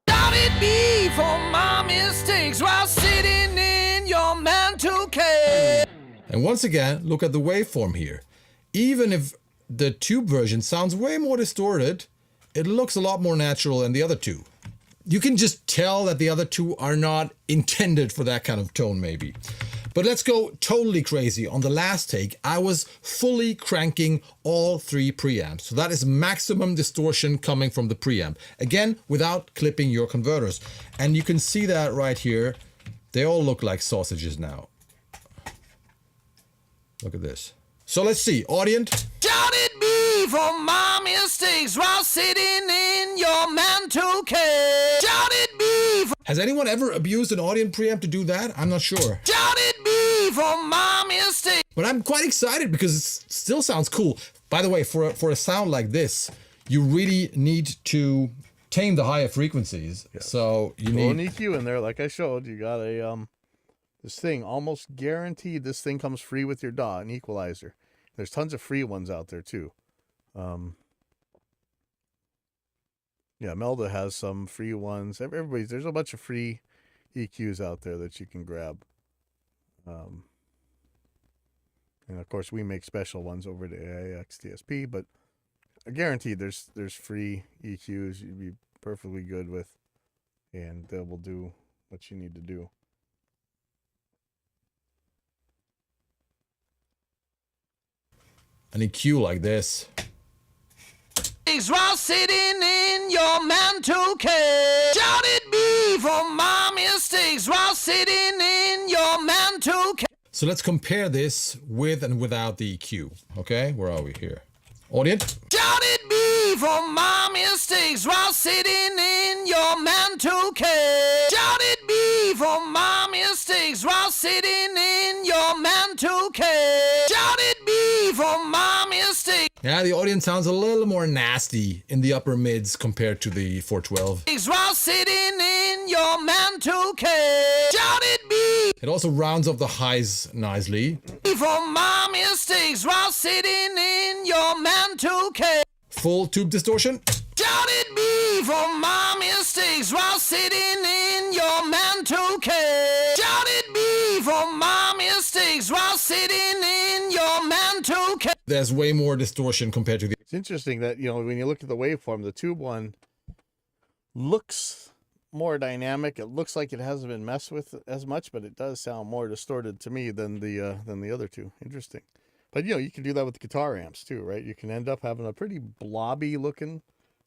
E: Doubted me for my mistakes while sitting in your mantle cave.
B: And once again, look at the waveform here. Even if the tube version sounds way more distorted, it looks a lot more natural than the other two. You can just tell that the other two are not intended for that kind of tone maybe. But let's go totally crazy. On the last take, I was fully cranking all 3 preamps. So that is maximum distortion coming from the preamp. Again, without clipping your converters. And you can see that right here. They all look like sausages now. Look at this. So let's see, Audient.
E: Doubted me for my mistakes while sitting in your mantle cave. Doubted me for
B: Has anyone ever abused an Audient preamp to do that? I'm not sure.
E: Doubted me for my mistakes.
B: But I'm quite excited because it still sounds cool. By the way, for a sound like this, you really need to tame the higher frequencies. Yeah. So you need
A: an EQ in there, like I showed. You got a this thing almost guaranteed. This thing comes free with your DAW, an equalizer. There's tons of free ones out there too. Yeah, Melda has some free ones. There's a bunch of free EQs out there that you can grab. And of course, we make special ones over to AIX DSP, but guaranteed there's free EQs you'd be perfectly good with, and they will do what you need to do.
B: an EQ like this.
E: While sitting in your mantle cave, shouted me me for my mistakes while sitting in your mantle cage.
B: So let's compare this with and without the EQ. Okay, where are we here? Audience?
E: Shouted me for my mistakes while sitting in your mantle cage. Shouted me for my mistakes while sitting in your mantle cage. Shouted me for my mistakes
B: Yeah, the audience sounds a little more nasty in the upper mids compared to the 412.
E: while sitting in your mantle cage. Shouted me
B: It also rounds up the highs nicely.
E: for my mistakes while sitting in your mantle cage.
B: Full tube distortion.
E: Shouted me for my mistakes while sitting in your mantle cage. Shouted me for my mistakes while sitting in your mantle cage.
B: There's way more distortion compared to the...
A: It's interesting that, you know, when you look at the waveform, the tube one looks more dynamic. It looks like it hasn't been messed with as much, but it does sound more distorted to me than the other two. Interesting. But, you know, you can do that with the guitar amps too, right? You can end up having a pretty blobby looking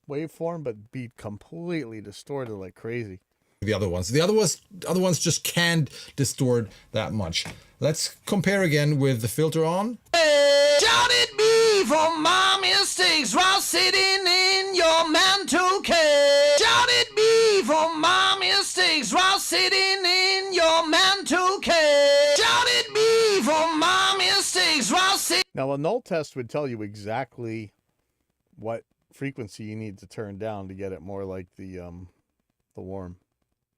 A: waveform, but be completely distorted like crazy.
B: The other ones. The other ones just can't distort that much. Let's compare again with the filter on.
E: Shouted me for my mistakes while sitting in your mantle cage. Shouted me for my mistakes while sitting in your mantle cage. Shouted me for my mistakes while sitting
A: Now, a null test would tell you exactly what frequency you need to turn down to get it more like the warm.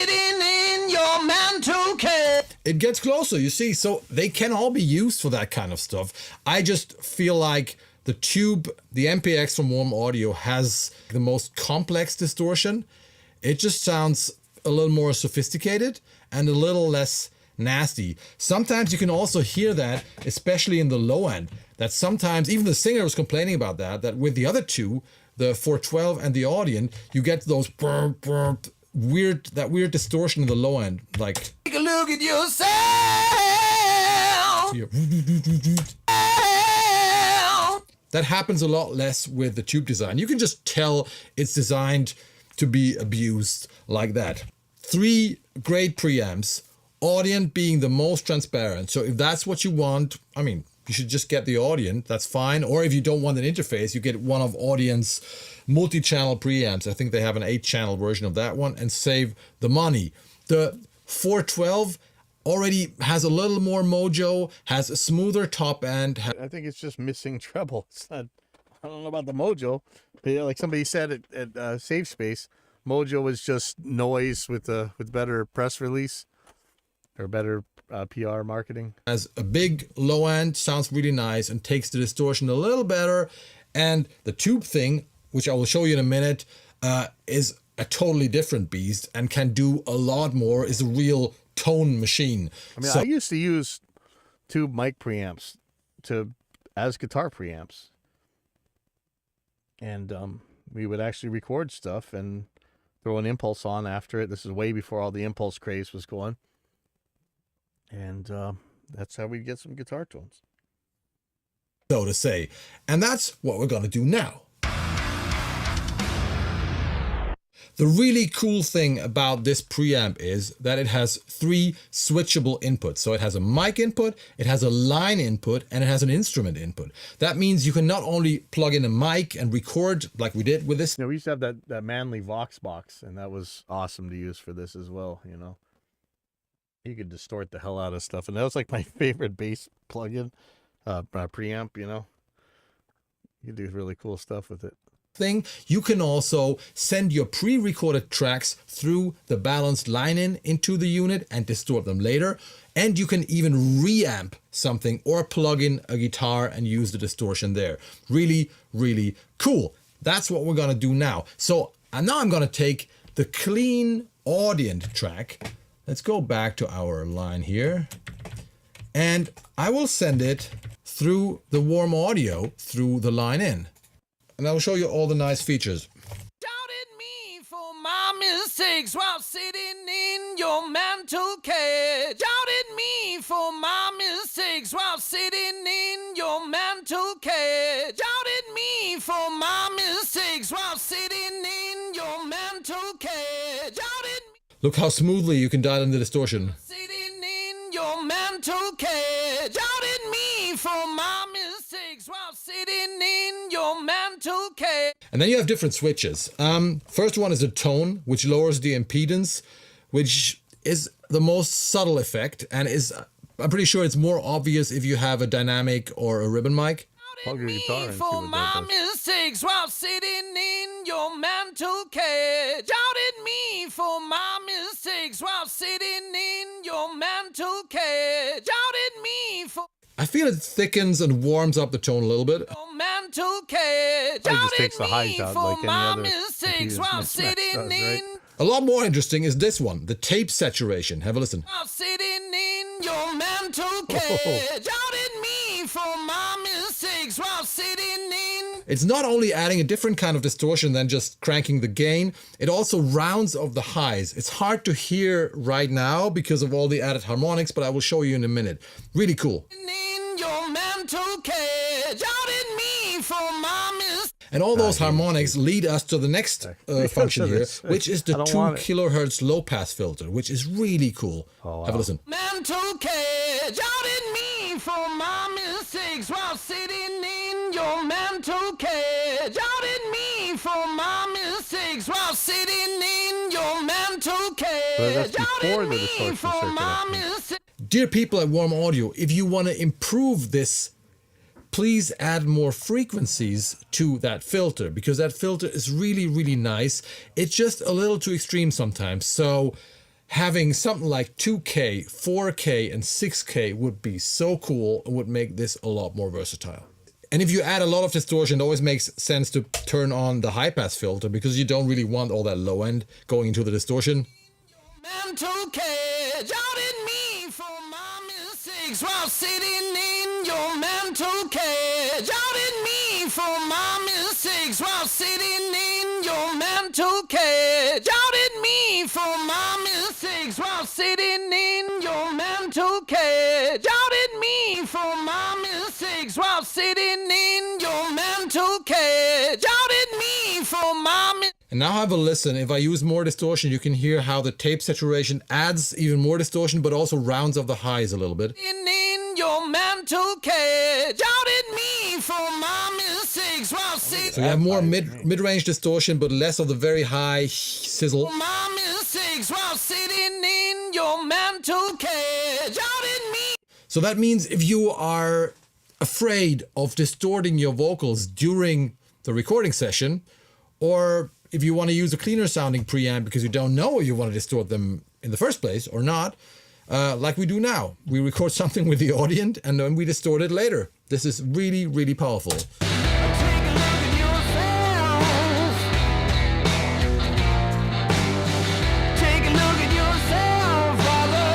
E: in your mantle cage.
B: It gets closer, you see, so they can all be used for that kind of stuff. I just feel like the tube, the MPX from Warm Audio has the most complex distortion. It just sounds a little more sophisticated and a little less nasty. Sometimes you can also hear that, especially in the low end, that sometimes, even the singer was complaining about that with the other two, the 412 and the Audient, you get those burp, burp, weird distortion in the low end, like
E: Take a look at yourself.
B: that happens a lot less with the tube design. You can just tell it's designed to be abused like that. 3 great preamps, Audient being the most transparent. So if that's what you want, I mean, you should just get the Audient, that's fine. Or if you don't want an interface, you get one of Audient's multi-channel preamps. I think they have an 8-channel version of that one, and save the money. The 412 already has a little more mojo, has a smoother top end.
A: I think it's just missing treble. It's not, I don't know about the mojo, but yeah, like somebody said at Save Space, mojo is just noise with better press release or better PR marketing.
B: Has a big low end, sounds really nice, and takes the distortion a little better. And the tube thing, which I will show you in a minute, is a totally different beast and can do a lot more, is a real tone machine.
A: I mean,
B: So
A: I used to use tube mic preamps as guitar preamps, and we would actually record stuff and throw an impulse on after it. This is way before all the impulse craze was going, and that's how we get some guitar tones,
B: so to say. And that's what we're going to do now. The really cool thing about this preamp is that it has 3 switchable inputs. So it has a mic input, it has a line input, and it has an instrument input. That means you can not only plug in a mic and record like we did with this.
A: You know, we used to have that Manly Vox box, and that was awesome to use for this as well. You know, you could distort the hell out of stuff, and that was like my favorite bass plugin, preamp. You know, you do really cool stuff with it.
B: Thing, you can also send your pre-recorded tracks through the balanced line-in into the unit and distort them later. And you can even reamp something or plug in a guitar and use the distortion there. Really, really cool. That's what we're gonna do now. So now I'm gonna take the clean Audient track. Let's go back to our line here. And I will send it through the Warm Audio through the line-in. And I'll show you all the nice features.
E: Doubted me for my mistakes while sitting in your mantle cage. Doubted me for my mistakes while sitting in your mantle cage. Doubted me for my mistakes while sitting in your mantle cage. Doubted me.
B: Look how smoothly you can dial in the distortion.
E: Sitting in your mental cage, doubted me for my mistakes while sitting in your mental cage.
B: And then you have different switches. First one is the tone, which lowers the impedance, which is the most subtle effect and is, I'm pretty sure it's more obvious if you have a dynamic or a ribbon mic.
A: Plug your guitar and see
E: For
A: what
E: my
A: that does.
E: mistakes while sitting in your mental cage. Doubted me for my mistakes while sitting in your mental cage. Doubted me for
B: I feel it thickens and warms up the tone a little bit.
E: your mental cage.
A: Probably just takes
E: Doubted
A: the
E: me
A: highs out
E: for
A: like any
E: my
A: other
E: mistakes
A: computer's
E: while
A: mismatch
E: sitting
A: does, right?
E: in.
B: A lot more interesting is this one, the tape saturation. Have a listen.
E: While sitting in your mental cage. Doubted me for my mistakes while sitting in.
B: It's not only adding a different kind of distortion than just cranking the gain, it also rounds off the highs. It's hard to hear right now because of all the added harmonics, but I will show you in a minute. Really cool.
E: In your mental cage. Doubted me for my mistakes.
B: And all those harmonics lead us to the next function
A: of
B: here,
A: this.
B: which is
A: I
B: the
A: don't
B: 2
A: want it.
B: kilohertz low pass filter, which is really cool.
A: Oh,
B: Have a
A: wow.
B: listen.
E: Mental cage, doubted me for my mistakes while sitting in your mental cage. Doubted me for my mistakes while sitting in your mental cage.
A: So that's before
E: Doubted
A: the
E: me
A: distortion
E: for
A: circuit,
E: my
A: I think.
E: mistakes.
B: Dear people at Warm Audio, if you want to improve this, please add more frequencies to that filter, because that filter is really, really nice. It's just a little too extreme sometimes. So having something like 2K, 4K, and 6K would be so cool and would make this a lot more versatile. And if you add a lot of distortion, it always makes sense to turn on the high pass filter because you don't really want all that low end going into the distortion.
E: Mental cage, doubted me for my mistakes while sitting in your mental cage. Doubted me for my mistakes while sitting in your mental cage. Doubted me for my mistakes while sitting in your mental cage. Doubted me for my mistakes while sitting in your mental cage. Doubted me for my mistakes.
B: And now have a listen. If I use more distortion, you can hear how the tape saturation adds even more distortion, but also rounds off the highs a little bit.
E: In your mental cage, doubted me for my mistakes while sitting.
B: So you have more mid-range distortion, but less of the very high sizzle.
E: My mistakes while sitting in your mental cage, doubted me.
B: So that means if you are afraid of distorting your vocals during the recording session, or if you want to use a cleaner sounding preamp because you don't know if you want to distort them in the first place or not, like we do now. We record something with the audience and then we distort it later. This is really, really powerful.
E: Take a look at yourself. Take a look at yourself, brother.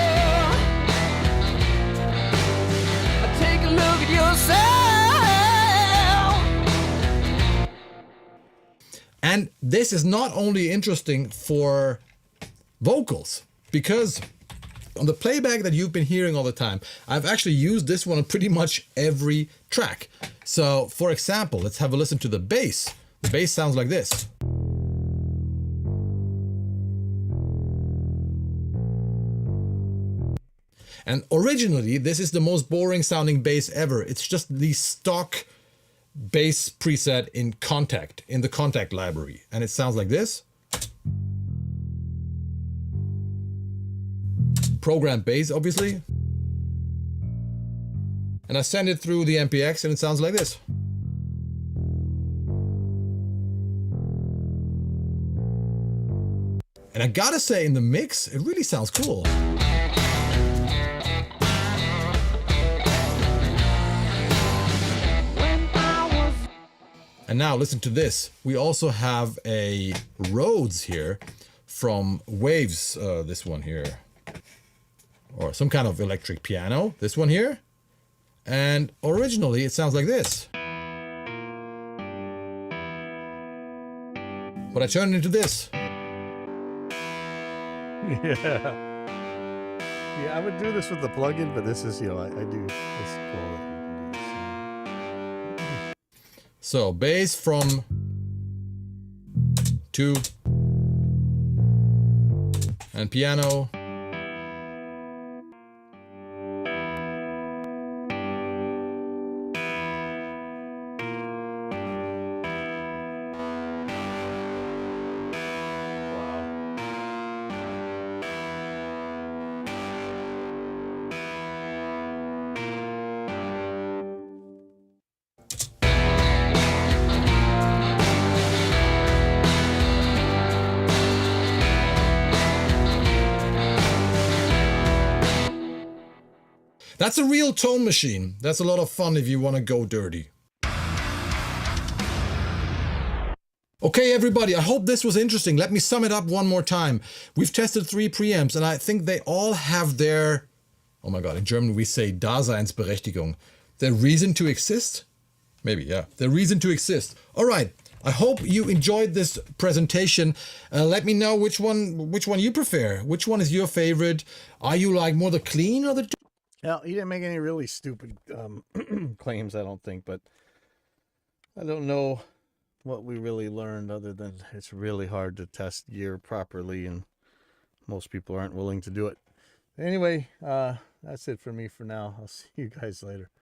E: Take a look at yourself.
B: And this is not only interesting for vocals, because on the playback that you've been hearing all the time, I've actually used this one on pretty much every track. So for example, let's have a listen to the bass. The bass sounds like this. And originally, this is the most boring sounding bass ever. It's just the stock bass preset in the Contact library. And it sounds like this. Programmed bass, obviously. And I send it through the MPX and it sounds like this. And I gotta say, in the mix, it really sounds cool. And now listen to this. We also have a Rhodes here from Waves, this one here. Or some kind of electric piano, this one here. And originally it sounds like this. But I turned it into this.
A: Yeah. Yeah, I would do this with the plugin, but this is, I do this cool.
B: So bass from 2 And piano. That's a real tone machine. That's a lot of fun if you want to go dirty. Okay, everybody, I hope this was interesting. Let me sum it up one more time. We've tested 3 preamps, and I think they all have their, oh my God, in German we say Daseinsberechtigung. Their reason to exist? Maybe, yeah. Their reason to exist. All right. I hope you enjoyed this presentation. Let me know which one you prefer. Which one is your favorite? Are you like more the clean or the...
A: Well, he didn't make any really stupid claims, I don't think, but I don't know what we really learned other than it's really hard to test gear properly, and most people aren't willing to do it. Anyway, that's it for me for now. I'll see you guys later.